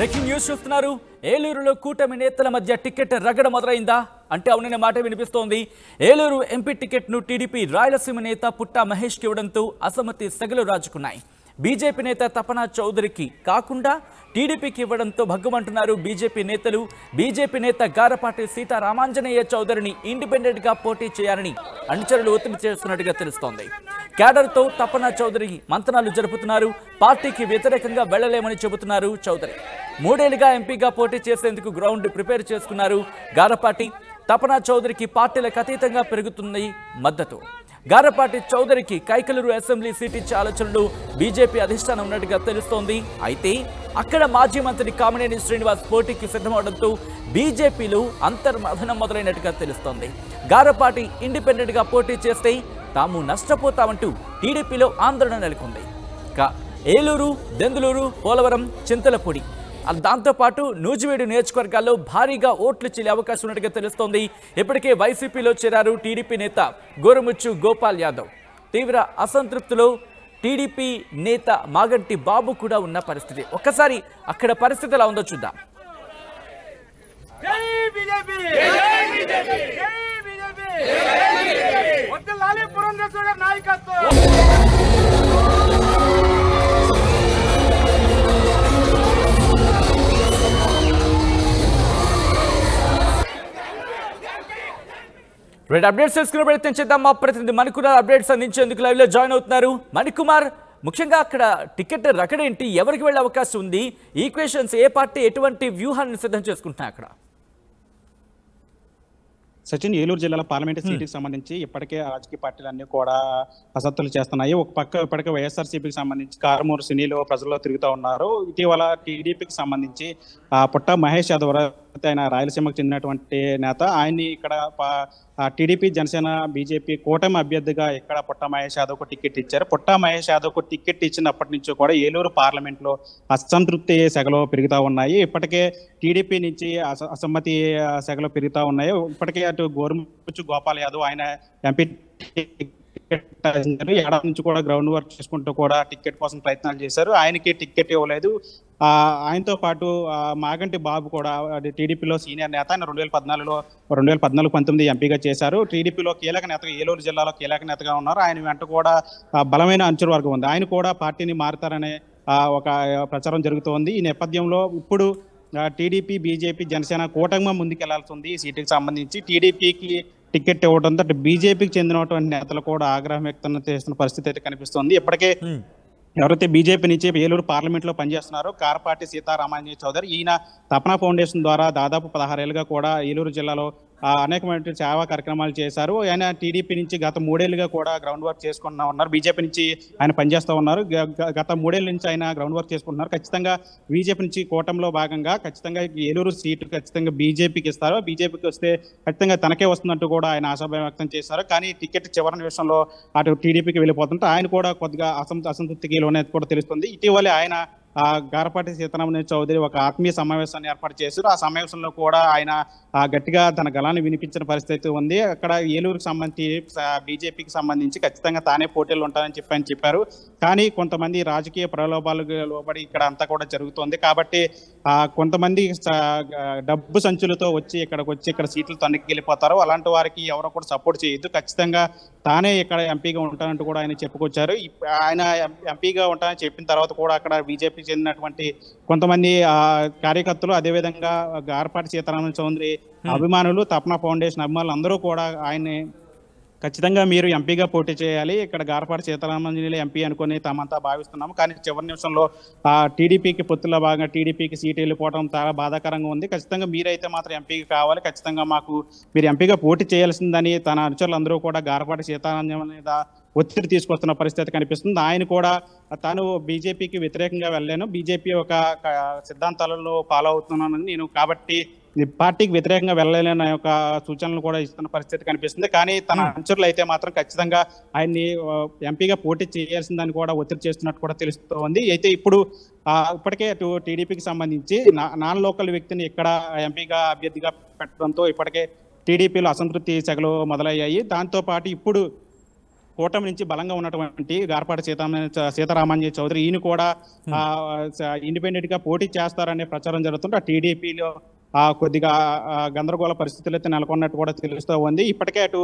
Breaking news చూస్తున్నారు. ఏలూరులో కూటమి నేతల మధ్య టికెట్ రగడ మొదలైందా అంటే అవుననే మాట వినిపిస్తోంది. ఏలూరు ఎంపీ టికెట్ను టీడీపీ రాయలసీమ నేత పుట్టా మహేష్కి ఇవ్వడంతో అసమ్మతి సెగలు రాజుకున్నాయి. బీజేపీ నేత తపనా చౌదరికి కాకుండా టీడీపీకి ఇవ్వడంతో భగ్గుమంటున్నారు బీజేపీ నేతలు. బీజేపీ నేత గారపాటి సీతారామాంజనేయ చౌదరిని ఇండిపెండెంట్గా పోటీ చేయాలని అనుచరులు ఒత్తిడి చేస్తున్నట్టుగా తెలుస్తోంది. క్యాడర్తో తపనా చౌదరి మంతనాలు జరుపుతున్నారు. పార్టీకి వ్యతిరేకంగా వెళ్లలేమని చెబుతున్నారు చౌదరి. 3 ఏళ్లుగా ఎంపీగా పోటీ చేసేందుకు గ్రౌండ్ ప్రిపేర్ చేసుకున్నారు గారపాటి. తపనా చౌదరికి పార్టీలకు అతీతంగా పెరుగుతుంది మద్దతు. గారపాటి చౌదరికి కైకలూరు అసెంబ్లీ సీట్ ఇచ్చే ఆలోచనలు బీజేపీ అధిష్టానం ఉన్నట్టుగా తెలుస్తోంది. అయితే అక్కడ మాజీ మంత్రి కామినేని శ్రీనివాస్ పోటీకి సిద్ధమవడంతో బీజేపీలో అంతర్మథనం మొదలైనట్టుగా తెలుస్తోంది. గారపాటి ఇండిపెండెంట్గా పోటీ చేస్తే తాము నష్టపోతామంటూ టీడీపీలో ఆందోళన నెలకొంది. ఏలూరు, దెందులూరు, పోలవరం, చింతలపూడి దాంతోపాటు నూజివీడు నియోజకవర్గాల్లో భారీగా ఓట్లు చెల్లే అవకాశం ఉన్నట్టుగా తెలుస్తోంది. ఇప్పటికే వైసీపీలో చేరారు టీడీపీ నేత గోరుముచ్చు గోపాల్ యాదవ్. తీవ్ర అసంతృప్తిలో టీడీపీ నేత మాగంటి బాబు కూడా ఉన్న పరిస్థితి. ఒక్కసారి అక్కడ పరిస్థితి ఎలా ఉందో చూద్దాం. రెడ్ అప్డేట్స్ తెలుసుకునే ప్రయత్నం చేద్దాం. మా ప్రతినిధి మణికుమార్ అప్డేట్స్ అందించేందుకు లైవ్ లో జాయిన్ అవుతున్నారు. మణికుమార్, ముఖ్యంగా అక్కడ టికెట్ రకడేంటి, ఎవరికి వెళ్ళే అవకాశం ఉంది, ఈక్వేషన్స్ ఏ పార్టీ ఎటువంటి వ్యూహాన్ని సిద్ధం చేసుకుంటున్నాయి అక్కడ? సచిన్, ఏలూరు జిల్లాలో పార్లమెంటు సీటుకి సంబంధించి ఇప్పటికే రాజకీయ పార్టీలన్నీ కూడా అసత్తులు చేస్తున్నాయి. ఒక పక్క ఇప్పటికే వైఎస్ఆర్సీపీకి సంబంధించి కారుమూరు సునీలు ప్రజల్లో తిరుగుతూ ఉన్నారు. ఇటీవల టీడీపీకి సంబంధించి పుట్టా మహేష్ యాదవ్ ఆయన రాయలసీమకు చెందినటువంటి నేత, ఆయన్ని ఇక్కడ టీడీపీ, జనసేన, బీజేపీ కూటమి అభ్యర్థిగా ఇక్కడ పుట్టా మహేష్ యాదవ్కు టికెట్ ఇచ్చారు. పుట్టా మహేష్ యాదవ్కు టికెట్ ఇచ్చినప్పటి నుంచి కూడా ఏలూరు పార్లమెంట్లో అసంతృప్తి సెగలు పెరుగుతూ ఉన్నాయి. ఇప్పటికే టీడీపీ నుంచి అసమ్మతి సెగలు పెరుగుతూ ఉన్నాయి. ఇప్పటికే అటు గోరుముచ్చు గోపాల్ యాదవ్ ఆయన ఎంపీ ఏడాది నుంచి కూడా గ్రౌండ్ వర్క్ చేసుకుంటూ కూడా టికెట్ కోసం ప్రయత్నాలు చేశారు. ఆయనకి టికెట్ ఇవ్వలేదు. ఆయనతో పాటు మాగంటి బాబు కూడా టీడీపీలో సీనియర్ నేత. ఆయన 2014-19 ఎంపీగా చేశారు. టీడీపీలో కీలక నేత, ఏలూరు జిల్లాలో కీలక నేతగా ఉన్నారు. ఆయన వెంట కూడా బలమైన అంచుల వర్గం ఉంది. ఆయన కూడా పార్టీని మారుతారనే ఒక ప్రచారం జరుగుతోంది. ఈ నేపథ్యంలో ఇప్పుడు టీడీపీ, బీజేపీ, జనసేన కూటమిగా ముందుకెళ్లాల్సి ఉంది. ఈ సీటుకి సంబంధించి టీడీపీకి టికెట్ ఇవ్వడంతో బీజేపీకి చెందినటువంటి నేతలు కూడా ఆగ్రహం వ్యక్తం చేస్తున్న పరిస్థితి అయితే కనిపిస్తోంది. ఇప్పటికే ఎవరైతే బీజేపీ నుంచి ఏలూరు పార్లమెంట్ లో పనిచేస్తున్నారో గారపాటి సీతారామాంజనేయ చౌదరి, ఈయన తపనా ఫౌండేషన్ ద్వారా దాదాపు 16 ఏళ్లుగా కూడా ఏలూరు జిల్లాలో అనేకమైన సేవా కార్యక్రమాలు చేశారు. ఆయన టీడీపీ నుంచి గత 3 ఏళ్లుగా కూడా గ్రౌండ్ వర్క్ చేసుకుంటూ ఉన్నారు. బీజేపీ నుంచి ఆయన పనిచేస్తూ ఉన్నారు. గత 3 ఏళ్ల నుంచి ఆయన గ్రౌండ్ వర్క్ చేసుకుంటున్నారు. ఖచ్చితంగా బీజేపీ నుంచి కూటమిలో భాగంగా ఖచ్చితంగా ఏలూరు సీటు ఖచ్చితంగా బీజేపీకి ఇస్తారు. బీజేపీకి వస్తే ఖచ్చితంగా తనకే వస్తున్నట్టు కూడా ఆయన ఆశాభావం వ్యక్తం చేశారు. కానీ టికెట్ చివరి విషయంలో అటు టీడీపీకి వెళ్ళిపోతుంటే ఆయన కూడా కొద్దిగా అసంతృప్తికి లోనైతే కూడా తెలుస్తుంది. ఇటీవలే ఆయన గారపాటి సీతారామయ్య చౌదరి ఒక ఆత్మీయ సమావేశాన్ని ఏర్పాటు చేశారు. ఆ సమావేశంలో కూడా ఆయన గట్టిగా తన గళాన్ని వినిపించిన పరిస్థితి ఉంది. అక్కడ ఏలూరుకు సంబంధించి బీజేపీకి సంబంధించి ఖచ్చితంగా తానే పోటీలు ఉంటానని చెప్పారు. కానీ కొంతమంది రాజకీయ ప్రలోభాలకు లోబడి ఇక్కడ అంతా కూడా జరుగుతోంది. కాబట్టి కొంతమంది డబ్బు సంచులతో వచ్చి ఇక్కడ సీట్లు తనకి వెళ్ళిపోతారు. అలాంటి వారికి ఎవరో కూడా సపోర్ట్ చేయొద్దు, ఖచ్చితంగా తానే ఇక్కడ ఎంపీగా ఉంటానంటూ కూడా ఆయన చెప్పుకొచ్చారు. ఆయన ఎంపీగా ఉంటానని చెప్పిన తర్వాత కూడా అక్కడ బీజేపీ చెందినటువంటి కొంతమంది కార్యకర్తలు, అదేవిధంగా గారపాటి సీతారామయ్య చౌదరి అభిమానులు, తపనా ఫౌండేషన్ అభిమానులు అందరూ కూడా ఆయన్ని ఖచ్చితంగా మీరు ఎంపీగా పోటీ చేయాలి, ఇక్కడ గారపాటి సీతారామాంజనేయులు ఎంపీ అనుకుని తామంతా భావిస్తున్నాము. కానీ చివరి నిమిషంలో టీడీపీకి పొత్తులో భాగంగా టీడీపీకి సీటు వెళ్ళిపోవడం చాలా బాధాకరంగా ఉంది. ఖచ్చితంగా మీరైతే మాత్రం ఎంపీకి కావాలి, ఖచ్చితంగా మీరు ఎంపీగా పోటీ చేయాల్సిందని తన అనుచరులందరూ కూడా గారపాటి సీతారామయ్య మీద ఒత్తిడి తీసుకొస్తున్న పరిస్థితి కనిపిస్తుంది. ఆయన కూడా తాను బీజేపీకి వ్యతిరేకంగా వెళ్ళాను, బీజేపీ ఒక సిద్ధాంతాలలో ఫాలో అవుతున్నానని నేను, కాబట్టి పార్టీకి వ్యతిరేకంగా వెళ్ళలేని ఒక సూచనలు కూడా ఇస్తున్న పరిస్థితి కనిపిస్తుంది. కానీ తన అనుచరులు అయితే మాత్రం ఖచ్చితంగా ఆయన్ని ఎంపీగా పోటీ చేయాల్సిందని కూడా ఒత్తిడి చేస్తున్నట్టు కూడా తెలుస్తోంది. అయితే ఇప్పటికే టీడీపీకి సంబంధించి నాన్ లోకల్ వ్యక్తిని ఇక్కడ ఎంపీగా అభ్యర్థిగా పెట్టడంతో ఇప్పటికే టీడీపీలో అసంతృప్తి సెగలు మొదలయ్యాయి. దాంతో పాటు ఇప్పుడు కూటమి నుంచి బలంగా ఉన్నటువంటి గార్పాటి సీతారామాంజనేయ చౌదరి ఈయన కూడా ఇండిపెండెంట్ గా పోటీ చేస్తారనే ప్రచారం జరుగుతుంది. ఆ టీడీపీలో కొద్దిగా గందరగోళ పరిస్థితులు అయితే నెలకొన్నట్టు కూడా తెలుస్తూ ఉంది. ఇప్పటికే అటు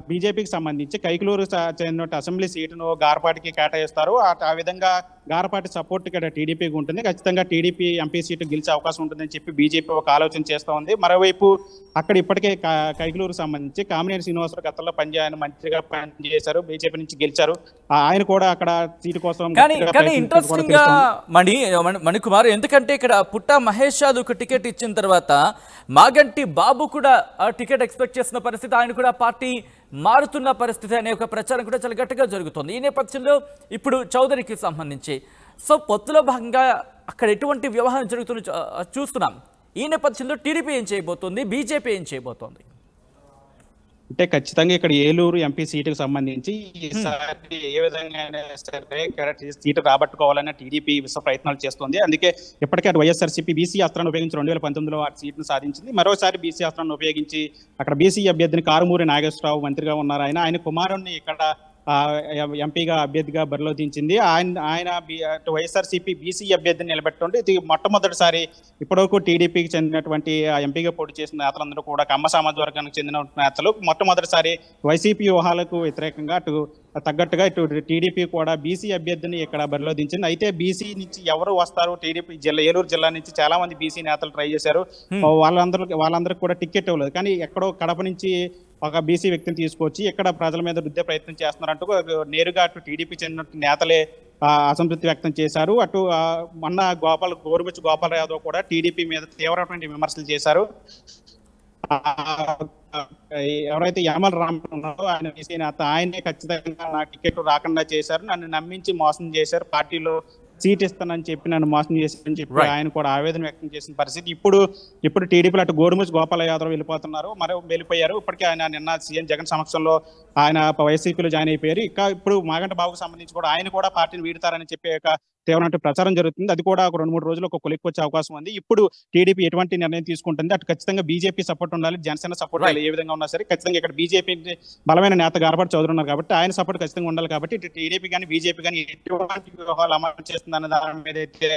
బీజేపీకి సంబంధించి కైకలూరు చెందిన అసెంబ్లీ సీటును గార్పాటికి కేటాయిస్తారు. ఆ విధంగా గార్పాటి సపోర్ట్ ఇక్కడ టీడీపీకి ఉంటుంది. ఖచ్చితంగా టీడీపీ ఎంపీ సీటు గెలిచే అవకాశం ఉంటుందని చెప్పి బీజేపీ ఒక ఆలోచన చేస్తూ ఉంది. మరోవైపు అక్కడ ఇప్పటికే కైకలూరుకు సంబంధించి కామినేని శ్రీనివాసరావు గతంలో ఆయన మంత్రిగా పనిచేశారు, బీజేపీ నుంచి గెలిచారు. ఆయన కూడా అక్కడ సీటు కోసం ఇంట్రెస్టింగ్ గా మణికుమార్, ఎందుకంటే ఇక్కడ పుట్టా మహేష్ యాదవ్ టికెట్ ఇచ్చిన తర్వాత మాగంటి బాబు కూడా టికెట్ ఎక్స్పెక్ట్ చేసిన పరిస్థితి, ఆయన కూడా పార్టీ మారుతున్న పరిస్థితి అనే ఒక ప్రచారం కూడా చాలా గట్టిగా జరుగుతుంది. ఈ నేపథ్యంలో ఇప్పుడు చౌదరికి సంబంధించి సో పొత్తులో భాగంగా అక్కడ ఎటువంటి వ్యవహారం జరుగుతుందో చూస్తున్నాం. ఈ నేపథ్యంలో టీడీపీ ఏం చేయబోతోంది, బీజేపీ ఏం చేయబోతోంది? అంటే ఖచ్చితంగా ఇక్కడ ఏలూరు ఎంపీ సీటుకు సంబంధించి ఈసారి ఏ విధంగా సరే సీటు రాబట్టుకోవాలని టీడీపీ విశ్వ ప్రయత్నాలు చేస్తుంది. అందుకే ఇప్పటికే అటు వైఎస్ఆర్సీపీ బీసీ అస్త్రాన్ని ఉపయోగించి 2019లో ఆ సీటును సాధించింది. మరోసారి బీసీ అస్త్రాన్ని ఉపయోగించి అక్కడ బీసీ అభ్యర్థిని కారుమూరి నాగేశ్వరరావు మంత్రిగా ఉన్నారు. ఆయన కుమారుణ్ణి ఇక్కడ ఎంపీగా అభ్యర్థిగా బరిలో దించింది. ఆయన వైఎస్ఆర్సీపీ బీసీ అభ్యర్థిని నిలబెట్టుంటే ఇది మొట్టమొదటిసారి ఇప్పటివరకు టీడీపీకి చెందినటువంటి ఎంపీగా పోటీ చేసిన నేతలందరూ కూడా కమ్మ సామాజిక వర్గానికి చెందిన నేతలు మొట్టమొదటిసారి వైసీపీ వ్యూహాలకు వ్యతిరేకంగా అటు తగ్గట్టుగా ఇటు టీడీపీ కూడా బీసీ అభ్యర్థిని ఇక్కడ బరిలో దించింది. అయితే బీసీ నుంచి ఎవరు వస్తారు, టీడీపీ ఏలూరు జిల్లా నుంచి చాలా మంది బీసీ నేతలు ట్రై చేశారు. వాళ్ళందరికీ కూడా టికెట్ ఇవ్వలేదు. కానీ ఎక్కడో కడప నుంచి ఒక బీసీ వ్యక్తిని తీసుకొచ్చి ఇక్కడ ప్రజల మీద రుద్దే ప్రయత్నం చేస్తున్నారంటూ నేరుగా అటు టీడీపీ చెందిన నేతలే అసంతృప్తి వ్యక్తం చేశారు. అటు మొన్న గోరుముచ్చు గోపాల్ యాదవ్ కూడా టీడీపీ మీద తీవ్రమైన విమర్శలు చేశారు. ఎవరైతే యనమల రామన్ ఉన్నారో ఆయన బీసీ నేత, ఆయనే ఖచ్చితంగా నా టికెట్ రాకుండా చేశారు, నన్ను నమ్మించి మోసం చేశారు, పార్టీలో సీట్ ఇస్తానని చెప్పి నన్ను మోసం చేశారని చెప్పి ఆయన కూడా ఆవేదన వ్యక్తం చేసిన పరిస్థితి. ఇప్పుడు టీడీపీలో అటు గోరుముచ్చు గోపాల యాదవ్ వెళ్ళిపోయారు. ఇప్పటికే ఆయన నిన్న సీఎం జగన్ సమక్షంలో ఆయన వైసీపీలో జాయిన్ అయిపోయారు. ఇప్పుడు మాగంటి బాబుకు సంబంధించి కూడా ఆయన కూడా పార్టీని వీడతారని చెప్పి ఒక తీవ్రమైన ప్రచారం జరుగుతుంది. అది కూడా ఒక 2-3 రోజులు ఒక కొలిక్కి వచ్చే అవకాశం ఉంది. ఇప్పుడు టీడీపీ ఎటువంటి నిర్ణయం తీసుకుంటుంది, అటు ఖచ్చితంగా బీజేపీ సపోర్ట్ ఉండాలి, జనసేన సపోర్ట్ ఏ విధంగా ఉన్నా సరే ఖచ్చితంగా ఇక్కడ బీజేపీ బలమైన నేత గార్పాటి చౌదరి ఉన్నారు కాబట్టి ఆయన సపోర్ట్ ఖచ్చితంగా ఉండాలి. కాబట్టి ఇటు టీడీపీ కానీ బీజేపీ కానీ ఎటువంటి వ్యూహాలు అమలు చేస్తుందన్న దాని మీద అయితే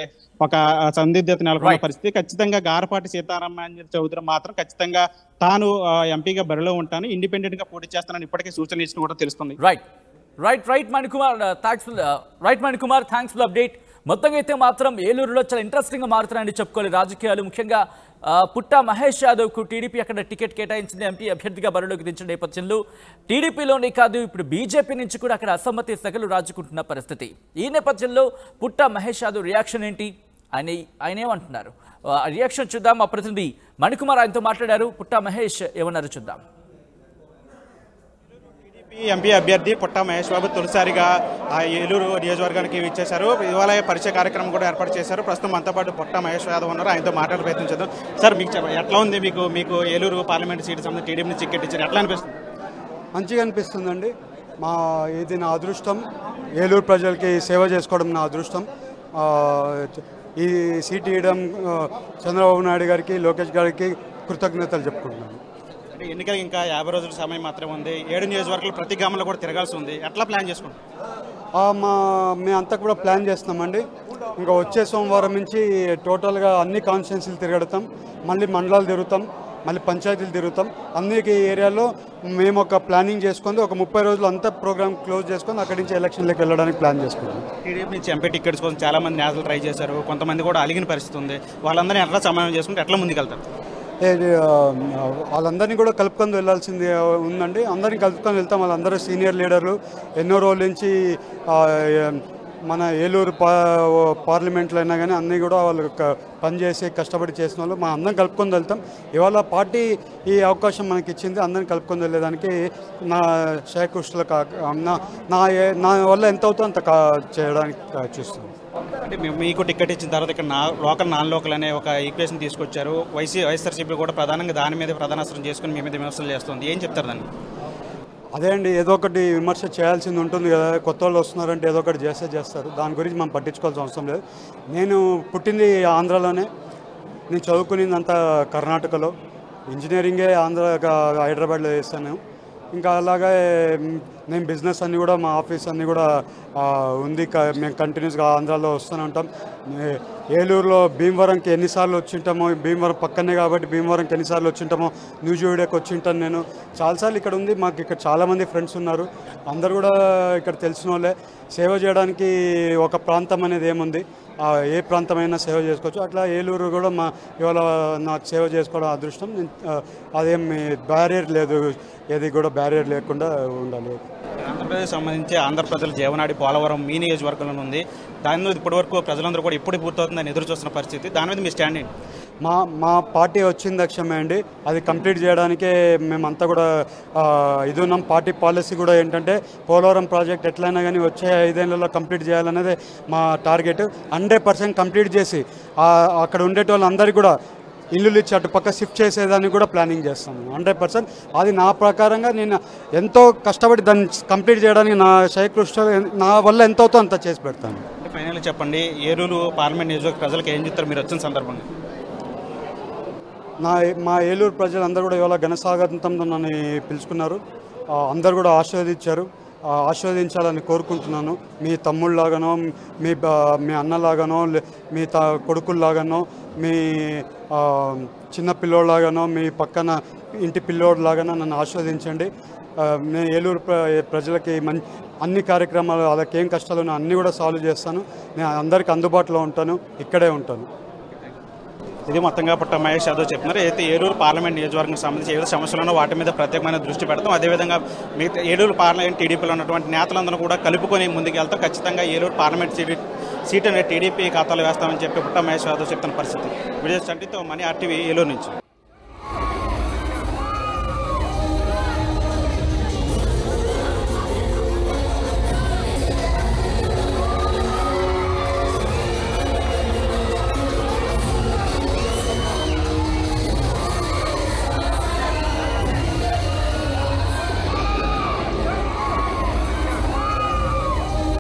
ఒక సందిగ్ధత నెలకొన్న పరిస్థితి. ఖచ్చితంగా గార్పాటి సీతారామాంజనేయ చౌదరి మాత్రం ఖచ్చితంగా తాను ఎంపీగా బరిలో ఉంటాను, ఇండిపెండెంట్ గా పోటీ చేస్తానని ఇప్పటికే సూచన ఇచ్చిన కూడా తెలుస్తుంది. Right Manikumar, thanks for update. మొత్తంగా అయితే మాత్రం ఏలూరులో చాలా ఇంట్రెస్టింగ్గా మారుతున్నాయని చెప్పుకోవాలి రాజకీయాలు. ముఖ్యంగా పుట్టా మహేష్ యాదవ్కు టీడీపీ అక్కడ టికెట్ కేటాయించింది, ఎంపీ అభ్యర్థిగా బరిలోకి దించిన నేపథ్యంలో టీడీపీలోనే కాదు ఇప్పుడు బీజేపీ నుంచి కూడా అక్కడ అసమ్మతి సగలు రాజుకుంటున్న పరిస్థితి. ఈ నేపథ్యంలో పుట్టా మహేష్ యాదవ్ రియాక్షన్ ఏంటి, ఆయన ఏమంటున్నారు రియాక్షన్ చూద్దాం. మా ప్రతినిధి మణికుమార్ ఆయనతో మాట్లాడారు. పుట్టా మహేష్ ఏమన్నారు చూద్దాం. ఎంపీ అభ్యర్థి పుట్టా మహేష్ బాబు తొలిసారిగా ఏలూరు నియోజకవర్గానికి ఇచ్చేశారు. ఇవాళ పరిచయ కార్యక్రమం కూడా ఏర్పాటు చేశారు. ప్రస్తుతం మనతో పాటు పుట్టా మహేష్ యాదవ్ ఉన్నారు, ఆయనతో మాట్లాడే ప్రయత్నం చేద్దాం. సార్, మీకు ఎట్లా ఉంది, మీకు ఏలూరు పార్లమెంట్ సీటు సంబంధించి టీడీపీ నుంచి టికెట్ ఇచ్చారు, ఎట్లా అనిపిస్తుంది? మంచిగా అనిపిస్తుందండి. ఇది నా అదృష్టం, ఏలూరు ప్రజలకి సేవ చేసుకోవడం నా అదృష్టం. ఈ సీట్ ఇవ్వడం చంద్రబాబు నాయుడు గారికి, లోకేష్ గారికి కృతజ్ఞతలు చెప్పుకుంటున్నాను. అంటే ఎన్నికలు ఇంకా 50 రోజుల సమయం మాత్రమే ఉంది. 7 నియోజకవర్గాలు ప్రతి గ్రామంలో కూడా తిరగాల్సి ఉంది. ఎట్లా ప్లాన్ చేసుకుంటాం? మేమంతా కూడా ప్లాన్ చేస్తున్నామండి. ఇంకా వచ్చే సోమవారం నుంచి టోటల్గా అన్ని కాన్స్టిట్యున్సీలు తిరగడతాం, మళ్ళీ మండలాలు తిరుగుతాం, మళ్ళీ పంచాయతీలు తిరుగుతాం. అన్ని ఏరియాలో మేము ఒక ప్లానింగ్ చేసుకొని ఒక 30 రోజులు అంతా ప్రోగ్రామ్ క్లోజ్ చేసుకొని అక్కడి నుంచి ఎలక్షన్లోకి వెళ్ళడానికి ప్లాన్ చేసుకుంటాం. టీడీపీ నుంచి ఎంపీ టికెట్స్ కోసం చాలా మంది నేతలు ట్రై చేశారు, కొంతమంది కూడా అలిగిన పరిస్థితి ఉంది. వాళ్ళందరినీ ఎట్లా సమన్వయం చేసుకుంటే ఎట్లా ముందుకెళ్తారు? వాళ్ళందరినీ కూడా కలుపుకొని వెళ్ళాల్సింది ఉందండి. అందరినీ కలుపుకొని వెళ్తాం. వాళ్ళందరూ సీనియర్ లీడర్లు, ఎన్నో రోజుల నుంచి మన ఏలూరు పార్లమెంట్లో అయినా కానీ అన్నీ కూడా వాళ్ళు పనిచేసి కష్టపడి చేసిన వాళ్ళు మా అందరం కలుపుకొని వెళ్తాం. ఇవాళ పార్టీ ఈ అవకాశం మనకి ఇచ్చింది, అందరిని కలుపుకొని వెళ్ళేదానికి నా శయకృష్టిలో నా వల్ల ఎంత అవుతుందో అంత చేయడానికి చూస్తాను. అంటే మీకు టికెట్ ఇచ్చిన తర్వాత ఇక్కడ లోకల్ నాన్ లోకల్ అనే ఒక ఈక్వేషన్ తీసుకొచ్చారు. వైఎస్ఆర్సీపీ కూడా ప్రధానంగా దాని మీద ప్రధానాస్త్రం చేసుకుని మీ మీద విమర్శలు చేస్తుంది. ఏం చెప్తారు దాన్ని? అదే అండి, ఏదో ఒకటి విమర్శ చేయాల్సింది ఉంటుంది కదా. కొత్త వాళ్ళు వస్తున్నారంటే ఏదో ఒకటి చేస్తారు. దాని గురించి మనం పట్టించుకోవాల్సిన అవసరం లేదు. నేను పుట్టింది ఆంధ్రాలోనే, నేను చదువుకునేదంతా కర్ణాటకలో, ఇంజనీరింగే హైదరాబాద్లో చేస్తాను. ఇంకా అలాగే నేను బిజినెస్ అన్నీ కూడా మా ఆఫీస్ అన్నీ కూడా ఉంది. మేము కంటిన్యూస్గా ఆంధ్రాలో వస్తూనే ఉంటాం. ఏలూరులో భీమవరంకి ఎన్నిసార్లు వచ్చింటామో, భీమవరం పక్కనే కాబట్టి భీమవరంకి ఎన్నిసార్లు వచ్చింటామో, న్యూస్ వీడియోకి వచ్చింటాను నేను చాలాసార్లు. ఇక్కడ ఉంది, మాకు ఇక్కడ చాలామంది ఫ్రెండ్స్ ఉన్నారు, అందరు కూడా ఇక్కడ తెలిసిన వాళ్ళే. సేవ చేయడానికి ఒక ప్రాంతం అనేది ఏముంది, ఏ ప్రాంతమైనా సేవ చేసుకోవచ్చు. అట్లా ఏలూరు కూడా ఇవాళ నాకు సేవ చేసుకోవడం అదృష్టం. అదేం బ్యారియర్ లేదు, ఏది కూడా బ్యారియర్ లేకుండా ఉండాలి. ఆంధ్రప్రదేశ్ సంబంధించి ఆంధ్ర ప్రజల జీవనాడి పోలవరం మీ నియోజకవర్గంలో ఉంది. దాని మీద ఇప్పటివరకు ప్రజలందరూ కూడా ఎప్పుడు పూర్తవుతుందని ఎదురు చూస్తున్న పరిస్థితి. దాని మీద మీ స్టాండ్ ఏంటి? మా పార్టీ వచ్చిన లక్ష్యమే అండి, అది కంప్లీట్ చేయడానికే మేమంతా కూడా ఇది ఉన్నాం. పార్టీ పాలసీ కూడా ఏంటంటే పోలవరం ప్రాజెక్ట్ ఎట్లయినా కానీ వచ్చే 5 ఏళ్లలో కంప్లీట్ చేయాలనేది మా టార్గెట్. 100% కంప్లీట్ చేసి అక్కడ ఉండేటోళ్ళందరికీ కూడా ఇల్లులు ఇచ్చి అటు పక్క షిఫ్ట్ చేసేదాన్ని కూడా ప్లానింగ్ చేస్తాను 100%. అది నా ప్రకారంగా నేను ఎంతో కష్టపడి దాన్ని కంప్లీట్ చేయడానికి నా శయకృష్ణ నా వల్ల ఎంత అవుతుందో అంత చేసి పెడతాను. ఫైనల్గా చెప్పండి, ఏలూరు పార్లమెంట్ నియోజకవర్గ ప్రజలకు ఏం చెప్తారు మీరు వచ్చిన సందర్భంగా? మా ఏలూరు ప్రజలందరూ కూడా ఇవాళ ఘనస్వాగతంతో నన్ను పిలుచుకున్నారు, అందరు కూడా ఆశీర్వదించారు. ఆశీర్వదించాలని కోరుకుంటున్నాను. మీ తమ్ముళ్ళలాగానో, మీ అన్నలాగానో, మీ కొడుకుల్లాగానో, మీ చిన్న పిల్లోళ్ళలాగానో, మీ పక్కన ఇంటి పిల్లోడ్లాగానో నన్ను ఆశీర్వదించండి. నేను ఏలూరు ప్రజలకి అన్ని కార్యక్రమాలు, వాళ్ళకి ఏం కష్టాలు ఉన్నా అన్నీ కూడా సాల్వ్ చేస్తాను. నేను అందరికీ అందుబాటులో ఉంటాను, ఇక్కడే ఉంటాను. ఇది మొత్తంగా పుట్ట మహేష్ యాదవ్ చెప్తున్నారు. అయితే ఏలూరు పార్లమెంట్ నియోజకవర్గం సంబంధించి ఏదో సమస్యలను వాటి మీద ప్రత్యేకమైన దృష్టి పెడతాం. అదేవిధంగా మిగతా ఏలూరు పార్లమెంట్ టీడీపీలో ఉన్నటువంటి నేతలందరూ కూడా కలుపుకొని ముందుకు వెళ్తాం. ఖచ్చితంగా ఏలూరు పార్లమెంట్ సీట్ అనేది టీడీపీ ఖాతాలో వేస్తామని చెప్పి పుట్ట మహేష్ యాదవ్ చెప్తున్న పరిస్థితి. వీడియో చంటితో మనీ RTV ఏలూరు నుంచి.